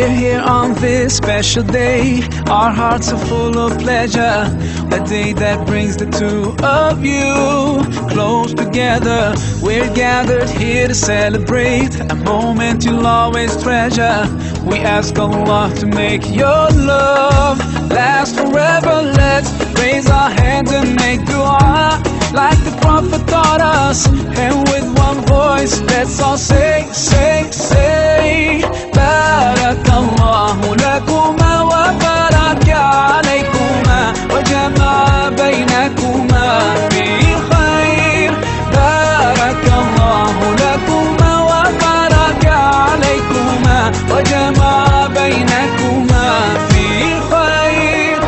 We're here on this special day. Our hearts are full of pleasure. A day that brings the two of you close together. We're gathered here to celebrate a moment you'll always treasure. We ask Allah to make your love last forever. Let's raise our hands and make dua like the Prophet taught us. And with one voice, let's all say, Barakallahu lakuma wa baraka alaykuma wa jama'a baynakuma fi khair. Barakallahu lakuma wa baraka alaykuma wa jama'a baynakuma fi khair.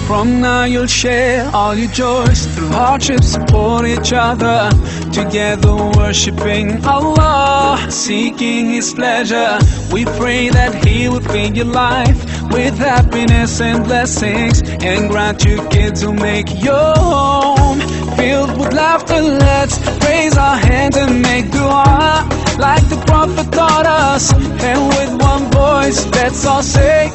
From now you'll share all your joys, through hardships support each other, together worshipping Allah, seeking His pleasure. We pray that He will fill your life with happiness and blessings, and grant you kids who make your home filled with laughter. Let's raise our hands and make dua like the Prophet taught us. And with one voice, let's all say,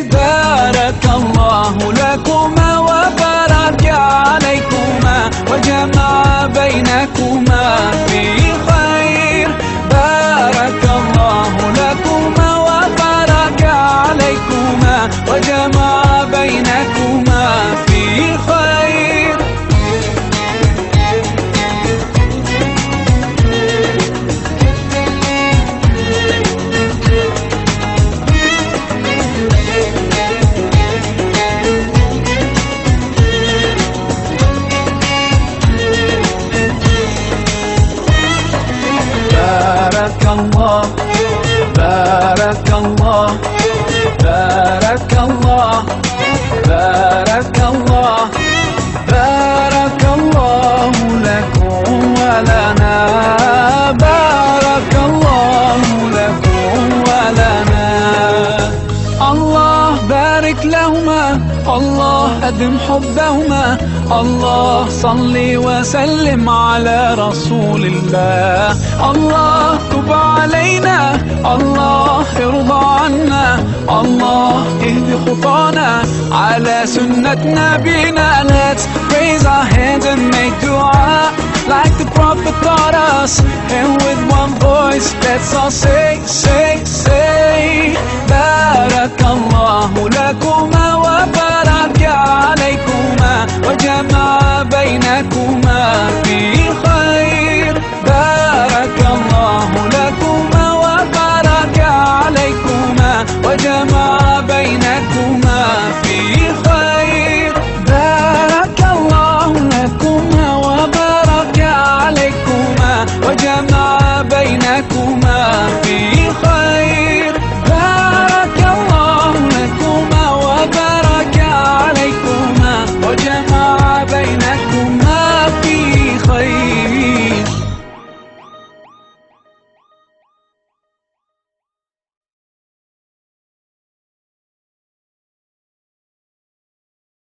Barakallahu lakuma wa baraka alaykuma wa jama'a baynakuma fi khair. Barakallahu lakuma wa baraka alaykuma wa jama'a baynakuma fi khair. Barakallah, Barakallah, Barakallah, Barakallah, Barakallahu lakum wa lana, Barakallahu lakum wa lana. Allah barik lahuma, Allah adim hubbahuma, Allah salli wa sallim ala rasulillah. Allah tub alayna, Allah irda anna, Allah ihdi khutana ala sunnat nabina. Let's raise our hands and make dua like the Prophet taught us. And with one voice, let's all say, Barakallahu lakuma wa baraka alaykuma wa jama'a baynakuma fi khair. Barakallahu lakuma wa baraka alaykuma wa jama'a baynakuma fi khair. Barakallahu lakuma wa baraka alaykuma wa jama'a baynakuma fi khair.